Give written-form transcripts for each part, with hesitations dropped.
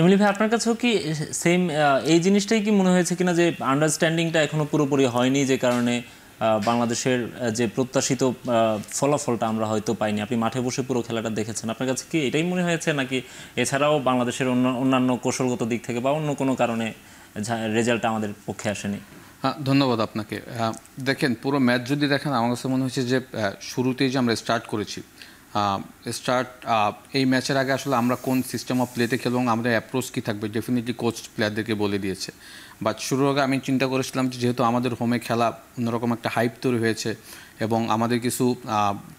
এমনি ভাই আপনার কাছেও কি সেম এই জিনিসটাই কি মনে হয়েছে কিনা যে আন্ডারস্ট্যান্ডিংটা এখনো পুরোপুরি হয়নি, যে কারণে বাংলাদেশের যে প্রত্যাশিত ফলাফলটা আমরা হয়তো পাইনি? আপনি মাঠে বসে পুরো খেলাটা দেখেছেন, আপনার কাছে কি এটাই মনে হয়েছে, নাকি এছাড়াও বাংলাদেশের অন্যান্য কৌশলগত দিক থেকে বা অন্য কোনো কারণে রেজাল্টটা আমাদের পক্ষে আসেনি? হ্যাঁ, ধন্যবাদ আপনাকে। দেখেন, পুরো ম্যাচ যদি দেখেন, আমার কাছে মনে হচ্ছে যে শুরুতেই যে আমরা স্টার্ট করেছি, এই ম্যাচের আগে আসলে আমরা কোন সিস্টেম অফ প্লেতে খেলবো এবং আমাদের অ্যাপ্রোচ কী থাকবে ডেফিনেটলি কোচ প্লেয়ারদেরকে বলে দিয়েছে। বাট শুরুর আগে আমি চিন্তা করেছিলাম যে যেহেতু আমাদের হোমে খেলা, অন্যরকম একটা হাইপ তৈরি হয়েছে এবং আমাদের কিছু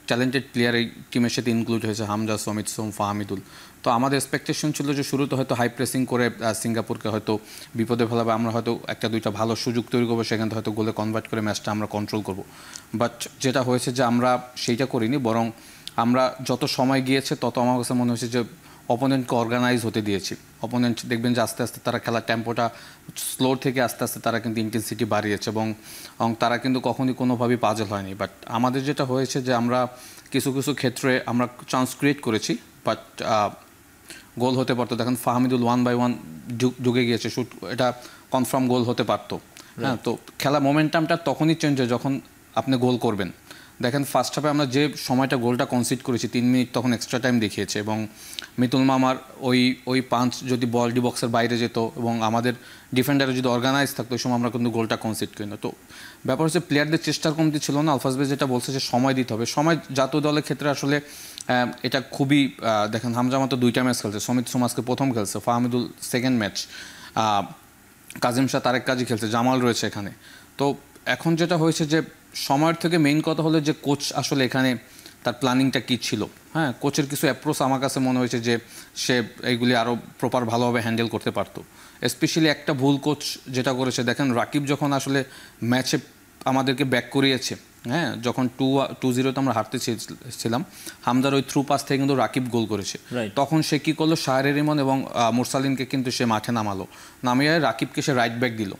ট্যালেন্টেড প্লেয়ার এই টিমের সাথে ইনক্লুড হয়েছে, হামজা, সমিত, সোম, ফাহামিদুল। তো আমাদের এক্সপেকটেশন ছিল যে শুরুতে হয়তো হাই প্রেসিং করে সিঙ্গাপুরকে হয়তো বিপদে ফেলাবে, আমরা হয়তো একটা দুইটা ভালো সুযোগ তৈরি করবো, সেখান থেকে হয়তো গোলে কনভার্ট করে ম্যাচটা আমরা কন্ট্রোল করব। বাট যেটা হয়েছে যে আমরা সেইটা করিনি, বরং আমরা যত সময় গিয়েছে তত আমার কাছে মনে হয়েছে যে অপোনেন্টকে অর্গানাইজ হতে দিয়েছি। অপোনেন্ট দেখবেন যে আস্তে আস্তে তারা খেলার টেম্পোটা স্লো থেকে আস্তে আস্তে তারা কিন্তু ইন্টেন্সিটি বাড়িয়েছে এবং তারা কিন্তু কখনই কোনোভাবেই পাজল হয়নি। বাট আমাদের যেটা হয়েছে যে আমরা কিছু কিছু ক্ষেত্রে আমরা চান্স ক্রিয়েট করেছি, বাট গোল হতে পারতো। দেখেন ফাহামিদুল 1/1 ঢুকে গিয়েছে, শুট, এটা কনফার্ম গোল হতে পারতো। হ্যাঁ, তো খেলা মোমেন্টামটা তখনই চেঞ্জ হয় যখন আপনি গোল করবেন। দেখেন ফার্স্ট হাফে আমরা যে সময়টা গোলটা কনসিড করেছি 3 মিনিট, তখন এক্সট্রা টাইম দেখিয়েছে এবং মিতুল মামার ওই পাঞ্চ যদি বল ডি বক্সের বাইরে যেত এবং আমাদের ডিফেন্ডারে যদি অর্গানাইজ থাকতো, ওই সময় আমরা কিন্তু গোলটা কনসিড করি না। তো ব্যাপার হচ্ছে প্লেয়ারদের চেষ্টার কমতি ছিল না। আলফাজ ভাই যেটা বলছে যে সময় দিতে হবে, সময় জাতীয় দলের ক্ষেত্রে আসলে এটা খুবই, দেখেন হামজা মাত্র 2টা ম্যাচ খেলছে, সমিত সোমাসকে প্রথম খেলছে, ফাহমিদুল সেকেন্ড ম্যাচ, কাজিম শাহ তারেক কাজী খেলছে, জামাল রয়েছে এখানে। তো এখন যেটা হয়েছে যে সময়ের থেকে মেইন কথা হলো যে কোচ আসলে এখানে তার প্ল্যানিংটা কী ছিল। হ্যাঁ, কোচের কিছু অ্যাপ্রোচ আমার কাছে মনে হয়েছে যে সে এইগুলি আরও প্রপার ভালোভাবে হ্যান্ডেল করতে পারতো। স্পেশালি একটা ভুল কোচ যেটা করেছে, দেখেন রাকিব যখন আসলে ম্যাচে আমাদেরকে ব্যাক করিয়েছে, হ্যাঁ, যখন 2-0 আমরা হারতে ছিলাম, হামদার ওই থ্রু পাস থেকে কিন্তু রাকিব গোল করেছে। তখন সে কী করলো, শাহরের রিমন এবং মুরসালিনকে কিন্তু সে মাঠে নামিয়ে রাকিবকে সে রাইট ব্যাক দিল।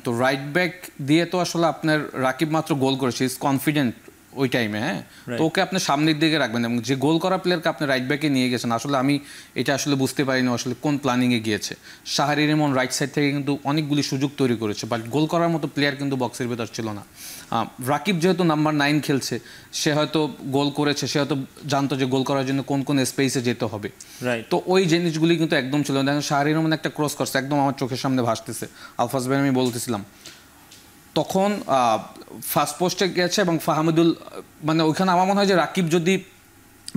তো রাইট ব্যাক দিয়ে তো আসলে আপনার রাকিব মাত্র গোল করেছে, ইজ কনফিডেন্ট ওই টাইমে। হ্যাঁ, তো ওকে আপনি সামনের দিকে রাখবেন এবং যে গোল করা প্লেয়ারকে আপনি রাইট ব্যাকে নিয়ে গেছেন, আসলে আমি এটা আসলে বুঝতে পারিনি আসলে কোন প্ল্যানিংয়ে গিয়েছে। শাহরি রেমন রাইট সাইড থেকে কিন্তু অনেকগুলি সুযোগ তৈরি করেছে, বাট গোল করার মতো প্লেয়ার কিন্তু বক্সের ভেতর ছিল না। রাকিব যেহেতু নাম্বার 9 খেলছে, সে হয়তো গোল করেছে, সে হয়তো জানতো যে গোল করার জন্য কোন কোন স্পেসে যেতে হবে। তো ওই জিনিসগুলি কিন্তু একদম ছিল না। দেখেন শাহরি রেমন একটা ক্রস করছে, একদম আমার চোখের সামনে ভাসতেছে, আলফাজ ভাই আমি বলতেছিলাম তখন ফার্স্ট পোস্টে গেছে এবং ফাহামিদুল, মানে ওইখানে আমার মনে হয় যে রাকিব যদি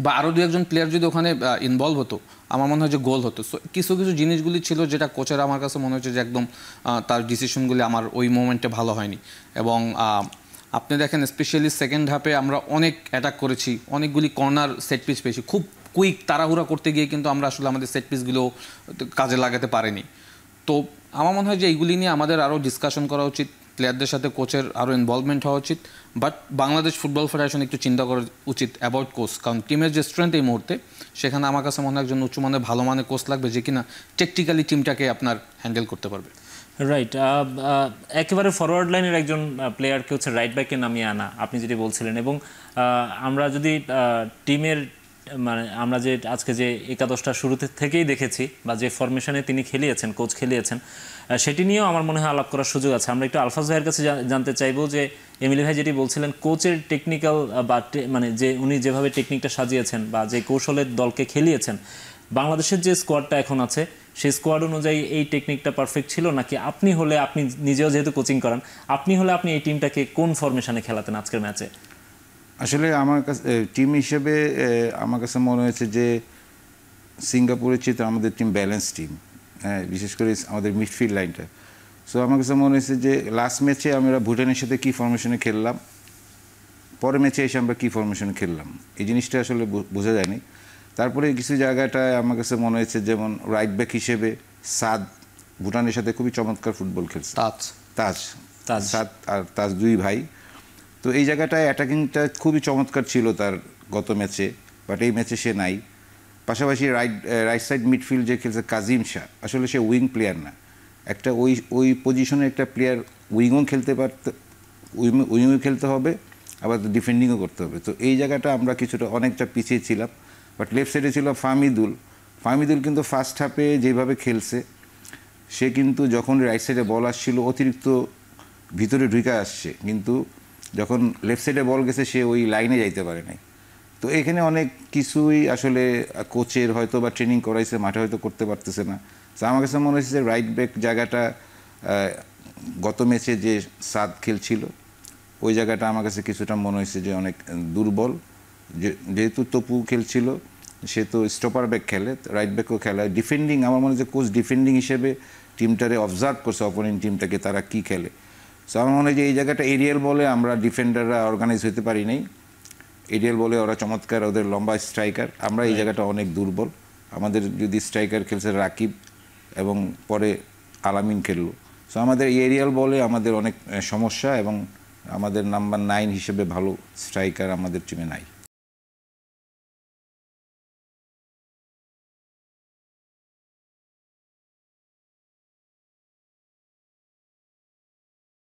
বা আরও 2-1 প্লেয়ার যদি ওখানে ইনভলভ হতো, আমার মনে হয় যে গোল হতো। সো কিছু কিছু জিনিসগুলি ছিল যেটা কোচের আমার কাছে মনে হচ্ছে যে একদম তার ডিসিশনগুলি আমার ওই মোমেন্টে ভালো হয়নি। এবং আপনি দেখেন স্পেশালি সেকেন্ড হাফে আমরা অনেক অ্যাটাক করেছি, অনেকগুলি কর্নার সেট পিস পেয়েছি, খুব কুইক তাড়াহুড়া করতে গিয়ে কিন্তু আমরা আসলে আমাদের সেট পিসগুলো কাজে লাগাতে পারিনি। তো আমার মনে হয় যে এইগুলি নিয়ে আমাদের আরও ডিসকাশন করা উচিত, প্লেয়ারদের সাথে কোচের আরও ইনভলভমেন্ট হওয়া উচিত। বাট বাংলাদেশ ফুটবল ফেডারেশন একটু চিন্তা করা উচিত অ্যাবাউট কোচ, কারণ টিমের যে স্ট্রেংথ এই মুহূর্তে, সেখানে আমার কাছে মনে হয় একজন উচ্চমানের ভালো মানের কোচ লাগবে যে কিনা টেকনিক্যালি টিমটাকে আপনার হ্যান্ডেল করতে পারবে। রাইট, একেবারে ফরওয়ার্ড লাইনের একজন প্লেয়ারকে হচ্ছে রাইট ব্যাকে নামিয়ে আনা আপনি যেটি বলছিলেন। এবং আমরা যদি টিমের মানে আমরা যে আজকে যে একাদশটা শুরুতে থেকেই দেখেছি বা যে ফরমেশনে তিনি খেলিয়েছেন, কোচ খেলিয়েছেন, সেটি নিয়েও আমার মনে হয় আলাপ করার সুযোগ আছে। আমরা একটু আলফাজ ভাইয়ের কাছে জানতে চাইবো যে এমিলি ভাই যেটি বলছিলেন কোচের টেকনিক্যাল বা মানে যে উনি যেভাবে টেকনিকটা সাজিয়েছেন বা যে কৌশলের দলকে খেলিয়েছেন, বাংলাদেশের যে স্কোয়াডটা এখন আছে সেই স্কোয়াড অনুযায়ী এই টেকনিকটা পারফেক্ট ছিল, নাকি আপনি হলে, আপনি নিজেও যেহেতু কোচিং করান, আপনি হলে আপনি এই টিমটাকে কোন ফরমেশনে খেলাতেন আজকের ম্যাচে? আসলে আমার কাছে টিম হিসেবে আমার কাছে মনে হয়েছে যে সিঙ্গাপুরের চেয়ে আমাদের টিম ব্যালেন্স টিম, হ্যাঁ, বিশেষ করে আমাদের মিডফিল্ড লাইনটা। সো আমার কাছে মনে হয়েছে যে লাস্ট ম্যাচে আমরা ভুটানের সাথে কী ফরমেশনে খেললাম, পরের ম্যাচে এসে আমরা কী ফরমেশনে খেললাম, এই জিনিসটা আসলে বোঝা যায়নি। তারপরে কিছু জায়গাটায় আমার কাছে মনে হয়েছে যেমন রাইট ব্যাক হিসেবে সাদ ভুটানের সাথে খুবই চমৎকার ফুটবল খেলছে, সাদ আর তাজ 2 ভাই। তো এই জায়গাটায় অ্যাটাকিংটা খুবই চমৎকার ছিল তার গত ম্যাচে, বাট এই ম্যাচে সে নাই। পাশাপাশি রাইট সাইড মিডফিল্ড যে খেলছে কাজিম শাহ, আসলে সে উইং প্লেয়ার না, একটা ওই পজিশনে একটা প্লেয়ার উইংও খেলতে উইংও খেলতে হবে, আবার ডিফেন্ডিংও করতে হবে। তো এই জায়গাটা আমরা অনেকটা পিছিয়ে ছিলাম। বাট লেফট সাইডে ছিল ফাহমিদুল কিন্তু ফার্স্ট হাফে যেভাবে খেলছে, সে কিন্তু যখন রাইট সাইডে বল আসছিল অতিরিক্ত ভিতরে ঢুকে আসছে, কিন্তু যখন লেফট সাইডে বল গেছে সে ওই লাইনে যাইতে পারে নাই। তো এখানে অনেক কিছুই আসলে কোচের হয়তো বা ট্রেনিং করাইছে, মাঠে হয়তো করতে পারতেছে না। তো আমার কাছে মনে হচ্ছে যে রাইট ব্যাক জায়গাটা গত ম্যাচে যে সাদ খেলছিল ওই জায়গাটা আমার কাছে কিছুটা মনে হয়েছে যে অনেক দুর্বল। যেহেতু তপু খেলছিল, সে তো স্টপার ব্যাক খেলে, রাইট ব্যাকও খেলে। ডিফেন্ডিং আমার মনে হয় যে কোচ ডিফেন্ডিং হিসেবে টিমটারে অবজার্ভ করছে, অপোনেন্ট টিমটাকে তারা কী খেলে। সো আমার মনে হয় যে এই জায়গাটা এরিয়াল বলে আমরা ডিফেন্ডাররা অর্গানাইজ হতে পারি নাই। এরিয়াল বলে ওরা চমৎকার, ওদের লম্বা স্ট্রাইকার, আমরা এই জায়গাটা অনেক দুর্বল। আমাদের যদি স্ট্রাইকার খেলছে রাকিব এবং পরে আলামিন খেললো, সো আমাদের এরিয়াল বলে আমাদের অনেক সমস্যা, এবং আমাদের নাম্বার 9 হিসেবে ভালো স্ট্রাইকার আমাদের টিমে নাই।